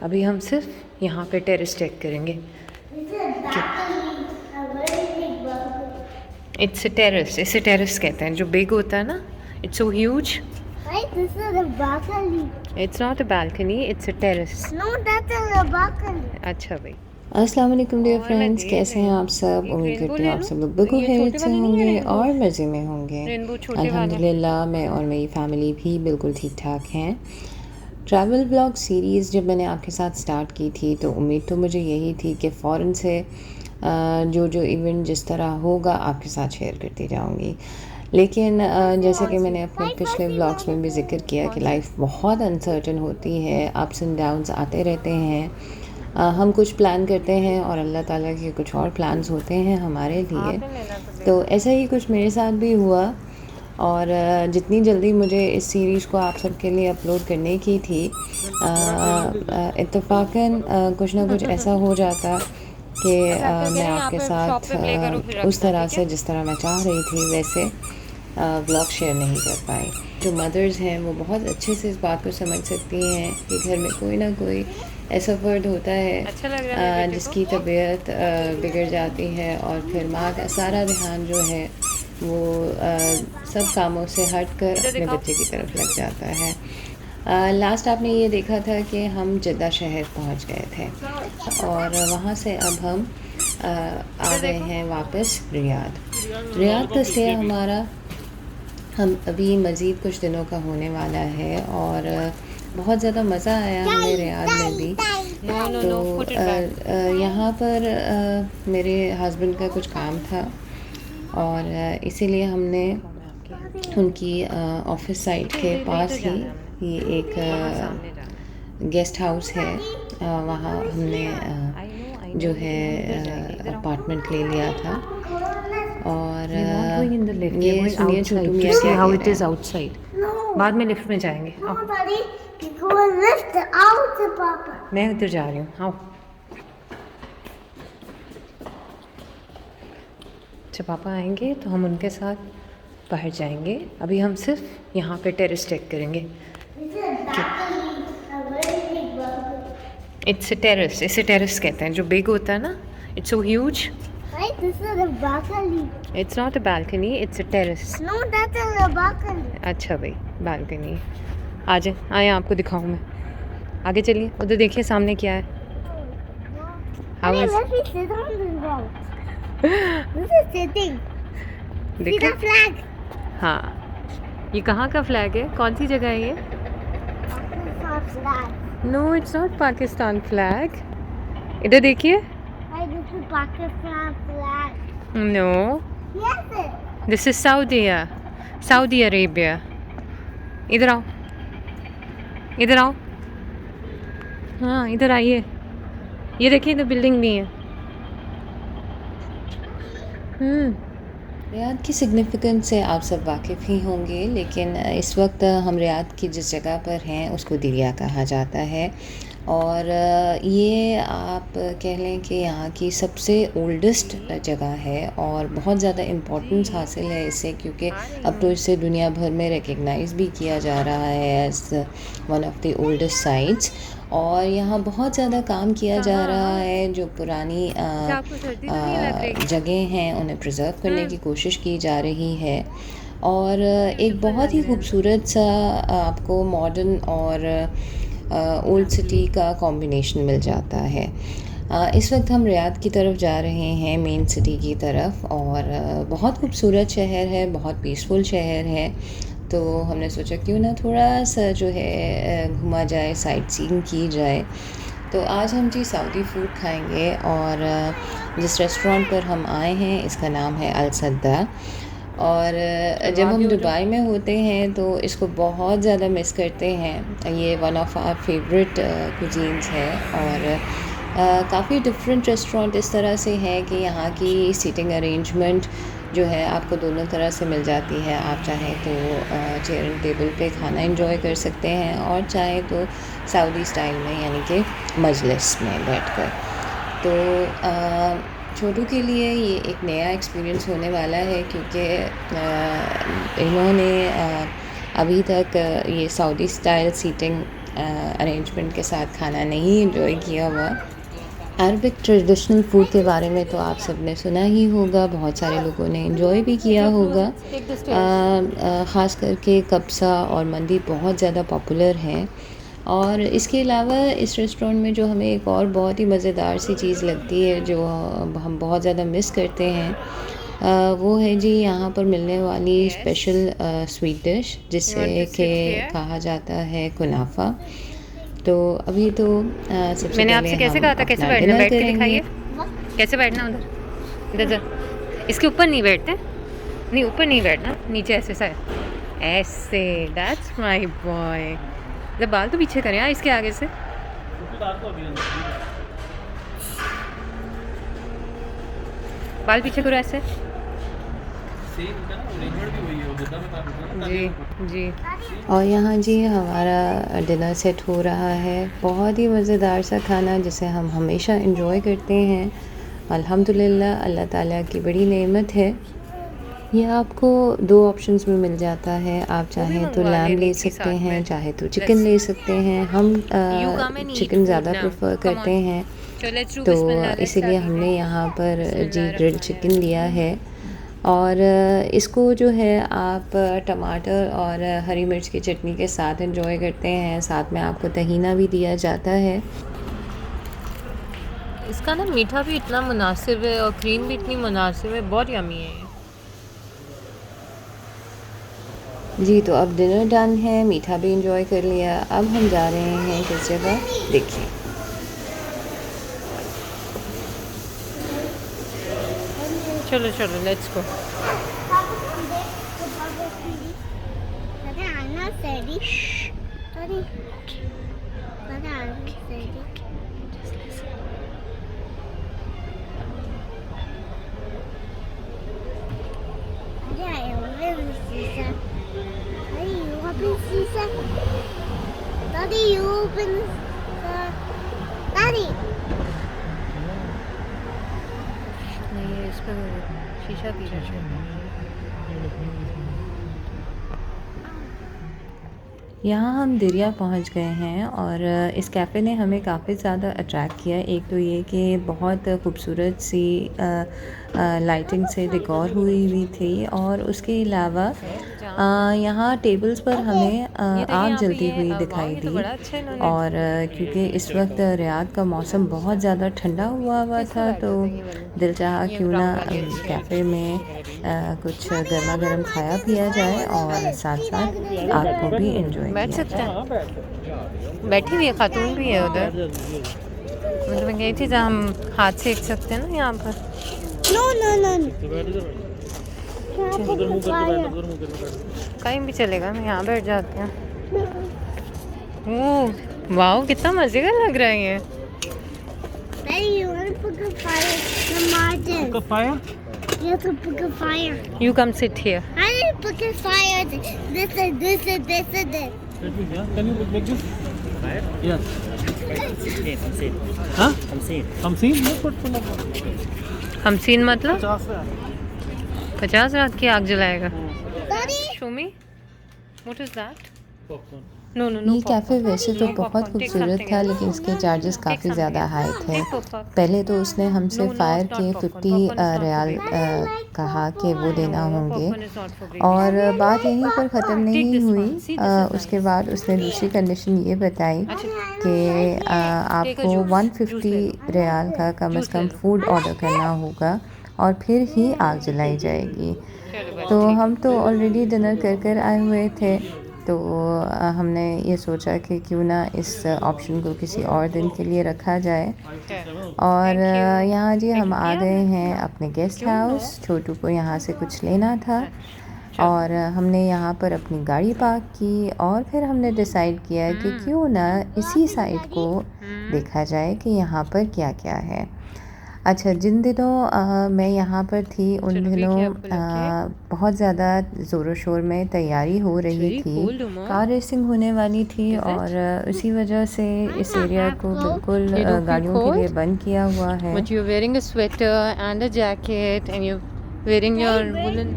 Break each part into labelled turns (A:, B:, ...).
A: अभी हम सिर्फ यहाँ पे टेरेस चेक करेंगे। इट्स इसे टेरेस कहते हैं, जो बिग होता है ना। It's so huge.
B: This is a balcony.
A: It's not a balcony, it's a terrace.
B: No, that's a balcony.
A: अच्छा भाई। अस्सलाम वालेकुम डियर फ्रेंड्स, कैसे हैं आप सब? उम्मीद करती हूँ आप सब लोग बिल्कुल खैरियत से होंगे और मज़े में होंगे। अल्हम्दुलिल्लाह मैं और मेरी फैमिली भी बिल्कुल ठीक ठाक हैं। ट्रैवल ब्लॉग सीरीज़ जब मैंने आपके साथ स्टार्ट की थी तो उम्मीद तो मुझे यही थी कि फ़ौरन से जो इवेंट जिस तरह होगा आपके साथ शेयर करती जाऊंगी। लेकिन जैसे कि मैंने अपने पिछले व्लॉग्स में भी ज़िक्र किया कि लाइफ बहुत अनसर्टन होती है, अप्स एंड डाउन्स आते रहते हैं। हम कुछ प्लान करते हैं और अल्लाह ताला के कुछ और प्लान्स होते हैं हमारे लिए। तो ऐसा ही कुछ मेरे साथ भी हुआ और जितनी जल्दी मुझे इस सीरीज़ को आप सबके लिए अपलोड करने की थी, इत्तेफाकन कुछ ना कुछ ऐसा हो जाता कि मैं आपके साथ उस तरह से जिस तरह मैं चाह रही थी वैसे व्लॉग शेयर नहीं कर पाई। जो मदर्स हैं वो बहुत अच्छे से इस बात को समझ सकती हैं कि घर में कोई ना कोई ऐसा फ़र्द होता है जिसकी तबीयत बिगड़ जाती है और फिर माँ का सारा ध्यान जो है वो सब कामों से हट कर अपने बच्चे की तरफ लग जाता है। लास्ट आपने ये देखा था कि हम जद्दा शहर पहुंच गए थे और वहाँ से अब हम आ गए हैं वापस रियाद का स्टे हमारा हम अभी मज़ीद कुछ दिनों का होने वाला है और बहुत ज़्यादा मज़ा आया हमें रियाद में भी। तो यहाँ पर मेरे हस्बैंड का कुछ काम था और इसीलिए हमने उनकी ऑफिस साइट के पास ही ये एक गेस्ट हाउस है, वहाँ हमने जो है अपार्टमेंट ले लिया था। और ये सुनिए छोटू मियाँ क्या हाउ इट इज़ आउटसाइड। बाद में लिफ्ट में जाएंगे। मैं उधर जा रही हूँ। आओ। जब पापा आएंगे तो हम उनके साथ बाहर जाएंगे। अभी हम सिर्फ यहाँ पे टेरेस चेक करेंगे। इट्स इसे टेरेस कहते हैं, जो बिग होता है ना। It's so huge.
B: This is a balcony.
A: It's not a balcony, it's a terrace.
B: No, that's a balcony.
A: अच्छा भाई, बालकनी। आ जाए, आए आपको दिखाऊँ मैं। आगे चलिए, उधर देखिए सामने क्या है।
B: Hey, let me sit on this boat. This is sitting. See the flag?
A: हाँ, ये कहाँ का फ्लैग है? कौन सी जगह है ये?
B: Pakistan flag.
A: No, it's not Pakistan flag. इधर देखिए।
B: Hey, this is Pakistan flag.
A: नो,
B: Yes, it.
A: This is Saudi Arabia. इधर आओ, इधर आओ। हाँ, इधर आइए। ये देखिए, इधर बिल्डिंग भी है। रियाद की सिग्निफिकेंस से आप सब वाकिफ़ ही होंगे, लेकिन इस वक्त हम रियाद की जिस जगह पर हैं उसको दिरिया कहा जाता है और ये आप कह लें कि यहाँ की सबसे ओल्डेस्ट जगह है और बहुत ज़्यादा इम्पोर्टेंस हासिल है इससे, क्योंकि अब तो इसे दुनिया भर में रिकग्नाइज़ भी किया जा रहा है as one of the oldest sites. और यहाँ बहुत ज़्यादा काम किया जा रहा है, जो पुरानी जगह हैं उन्हें प्रिज़र्व करने की कोशिश की जा रही है और एक बहुत ही खूबसूरत सा आपको मॉडर्न और ओल्ड सिटी का कॉम्बिनेशन मिल जाता है। इस वक्त हम रियाद की तरफ जा रहे हैं, मेन सिटी की तरफ, और बहुत खूबसूरत शहर है, बहुत पीसफुल शहर है। तो हमने सोचा क्यों ना थोड़ा सा जो है घूमा जाए, साइट सीइंग की जाए। तो आज हम जी सऊदी फूड खाएंगे और जिस रेस्टोरेंट पर हम आए हैं इसका नाम है अल सद्दा। और जब हम दुबई में होते हैं तो इसको बहुत ज़्यादा मिस करते हैं। ये one of our favourite cuisines है और काफ़ी डिफरेंट रेस्टोरेंट इस तरह से है कि यहाँ की सीटिंग अरेंजमेंट जो है आपको दोनों तरह से मिल जाती है। आप चाहें तो चेयर एंड टेबल पे खाना एंजॉय कर सकते हैं और चाहें तो सऊदी स्टाइल में यानी कि मजलिस में बैठकर। तो छोटू के लिए ये एक नया एक्सपीरियंस होने वाला है, क्योंकि इन्होंने अभी तक ये सऊदी स्टाइल सीटिंग अरेंजमेंट के साथ खाना नहीं एंजॉय किया हुआ। अरबिक ट्रेडिशनल फूड के बारे में तो आप सब ने सुना ही होगा, बहुत सारे लोगों ने एंजॉय भी किया होगा। ख़ास करके कब्सा और मंदी बहुत ज़्यादा पॉपुलर हैं। और इसके अलावा इस रेस्टोरेंट में जो हमें एक और बहुत ही मज़ेदार सी चीज़ लगती है, जो हम बहुत ज़्यादा मिस करते हैं, वो है जी यहाँ पर मिलने वाली स्पेशल स्वीट डिश, जिसे कि कहा जाता है कुनाफा। तो अभी तो सबसे
C: मैंने
A: पहले
C: आपसे कैसे
A: हम
C: कहा था कैसे
A: अपना
C: बैठना,
A: डिनर
C: बैठ के
A: करेंगे।
C: दिखाइए कैसे बैठना। उधर इधर जा, इसके ऊपर नहीं बैठते, नहीं ऊपर नहीं बैठना, नीचे ऐसे सा ऐसे। That's my boy. जब बाल तो पीछे करें यार इसके आगे से। बाल पीछे करो ऐसे। जी जी।
A: और यहाँ जी हमारा डिनर सेट हो रहा है, बहुत ही मज़ेदार सा खाना जिसे हम हमेशा एंजॉय करते हैं। अल्हम्दुलिल्लाह, अल्लाह ताला की बड़ी नेमत है। ये आपको 2 ऑप्शंस में मिल जाता है, आप चाहें तो
C: मंगवा
A: लैम
C: लेनी
A: ले
C: थी
A: सकते
C: साथ
A: हैं,
C: में।
A: चाहे तो चिकन ले सकते हैं। हम
C: You come and eat
A: chicken
C: food
A: ज़्यादा
C: now.
A: प्रेफर
C: Come
A: करते
C: on.
A: हैं,
C: So let's do
A: तो
C: बिस्मिल्लाह, let's
A: इसीलिए
C: start
A: हमने
C: eating.
A: यहाँ पर जी
C: बिस्मिल्लाह
A: ग्रिल्ड
C: रहमान
A: चिकन लिया है। और इसको जो है आप टमाटर और हरी मिर्च की चटनी के साथ एंजॉय करते हैं, साथ में आपको तहीना भी दिया जाता है।
C: इसका ना मीठा भी इतना मुनासिब है और क्रीम भी इतनी मुनासिब है, बहुत यमी है ये।
A: जी, तो अब डिनर डन है, मीठा भी एंजॉय कर लिया। अब हम जा रहे हैं किस जगह, देखिए।
C: चलो चलो let's go.
B: Daddy, I'm not ready. Daddy. Daddy, I'm not ready. Daddy, I open Caesar. Daddy, you open Caesar. Daddy, you open Daddy.
C: नहीं ये इस पर शीशा पी रहा है।
A: यहाँ हम दरिया पहुँच गए हैं और इस कैफ़े ने हमें काफ़ी ज़्यादा अट्रैक्ट किया। एक तो ये कि बहुत खूबसूरत सी लाइटिंग से डेकोर हुई थी, और उसके अलावा यहाँ टेबल्स पर हमें आग जलती हुई दिखाई दी। और क्योंकि इस वक्त रियाद का मौसम बहुत ज़्यादा ठंडा हुआ था, तो दिल चाहा क्यों ना कैफ़े में कुछ गर्मा गर्म खाया पिया जाए और साथ साथ आग को भी एंजॉय
C: बैठ
A: किया
C: सकते
A: जाए।
C: हैं, बैठी हुई है खातून भी है उधर। मतलब मैं गई थी जहाँ हम हाथ सेक सकते हैं ना यहाँ पर।
B: No, no, no.
C: कहीं भी चलेगा, मैं यहाँ बैठ जाती हूँ। ओह वाह, कितना मजे का लग रहा है ये।
B: Daddy, you want to put a fire? The margin.
D: Cook a fire?
B: You have to put a fire.
C: You come sit here.
B: I didn't put a fire. This and this and this and this.
D: Let me, yeah. Can you make this?
E: Fire?
D: Yes.
E: Yes, I'm safe.
D: Huh?
E: I'm safe.
D: हम scene में put full of
C: हमसीन मतलब
D: 50 है
C: 50 रात की आग जलाएगा।
B: Daddy.
C: Show me. What is that?
D: popcorn.
C: No, no, no.
A: ये cafe
C: popcorn.
A: वैसे तो
C: No
A: बहुत
C: popcorn. Take
A: खूबसूरत
C: something
A: था,
C: else.
A: लेकिन इसके चार्जेस
C: Take
A: काफ़ी
C: something
A: ज़्यादा
C: else.
A: हाई थे।
C: Take popcorn.
A: पहले तो उसने हमसे
C: No, no,
A: फ़ायर
C: it's not
A: के
C: popcorn.
A: 50
C: Popcorn is not
A: रियाल
C: for babies.
A: कहा कि वो देना
C: No,
A: होंगे।
C: popcorn is not for babies.
A: और बात यहीं पर ख़त्म
C: Take
A: नहीं
C: this
A: हुई।
C: one. See, this is
A: उसके
C: nice.
A: बाद उसने दूसरी कंडीशन ये बताई
C: अच्छा,
A: कि
C: Take a
A: आपको
C: juice.
A: 150
C: Juice ले लो.
A: रियाल का कम
C: Juice
A: से कम
C: ले लो.
A: फूड ऑर्डर करना होगा और फिर ही आग जलाई जाएगी।
C: चलो बस
A: तो
C: ठीक
A: हम तो ऑलरेडी डिनर कर आए हुए थे, तो हमने ये सोचा कि क्यों ना इस ऑप्शन को किसी और दिन के लिए रखा जाए।
C: है।
A: और
C: Thank you.
A: यहाँ जी हम आ
C: किया
A: गए
C: ना?
A: हैं अपने गेस्ट
C: क्यों
A: हाउस। छोटू को यहाँ से कुछ लेना था
C: अच्छा।
A: और हमने यहाँ पर अपनी गाड़ी पार्क की, और फिर हमने डिसाइड किया कि क्यों ना इसी साइड को देखा जाए कि यहाँ पर क्या क्या है। अच्छा, जिन दिनों मैं यहाँ पर थी उन
C: चलो,
A: दिनों
C: देखिए आपको लगे।
A: बहुत ज़्यादा ज़ोरों शोर में तैयारी हो रही
C: Very
A: थी।
C: cold, Uma.
A: कार रेसिंग होने वाली थी
C: Is it?
A: और उसी वजह से इस एरिया को बिल्कुल
C: You don't feel
A: गाड़ियों के लिए
C: cold?
A: बंद किया हुआ है।
C: But you're wearing a sweater and a jacket and you're wearing your woolen.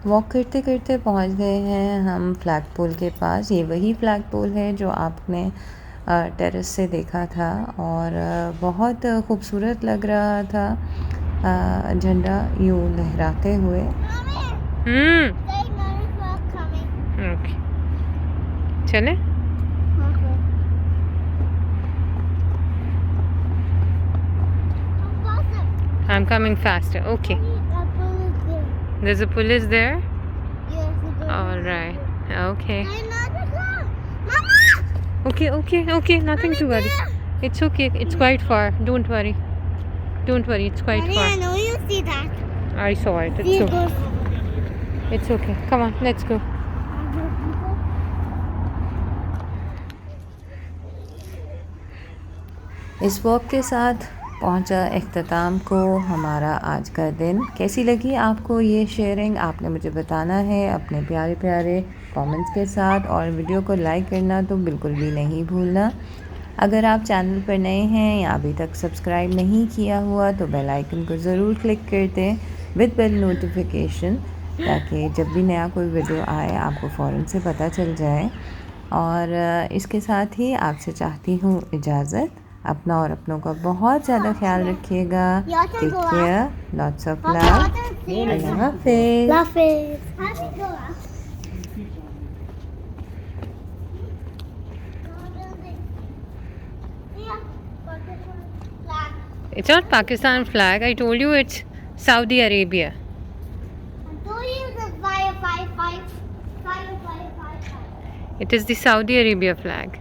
A: Walk करते करते पहुंच गए हैं हम फ्लैग पोल के पास। ये वही फ्लैग पोल है जो आपने टेरेस से देखा था और बहुत खूबसूरत लग रहा था झंडा यूँ लहराते हुए।
C: हम्म,
B: Say notice what's coming.
C: Okay, चले।
B: Okay.
C: I'm coming faster. Okay. There's a police there. All right. Okay. Okay. Nothing to worry. It's okay. It's quite far. Don't worry. It's quite
B: I
C: far.
B: know you see that.
C: I saw it.
B: See
C: It's
B: it
C: okay.
B: goes.
C: It's okay. Come on. Let's go.
A: इस walk के साथ पहुंचा इख्तिताम को हमारा आज का दिन। कैसी लगी आपको ये शेयरिंग, आपने मुझे बताना है अपने प्यारे प्यारे कमेंट्स के साथ, और वीडियो को लाइक करना तो बिल्कुल भी नहीं भूलना। अगर आप चैनल पर नए हैं या अभी तक सब्सक्राइब नहीं किया हुआ तो बेल आइकन को ज़रूर क्लिक कर दें विद बेल नोटिफिकेशन, ताकि जब भी नया कोई वीडियो आए आपको फ़ौरन से पता चल जाए। और इसके साथ ही आपसे चाहती हूँ इजाज़त। अपना और अपनों का बहुत ज़्यादा ख्याल रखिएगा। Take care, lots of love, अल्लाह हाफिज़।
B: Love it.
C: It's not Pakistan flag. I told you it's Saudi Arabia. It is the Saudi Arabia flag.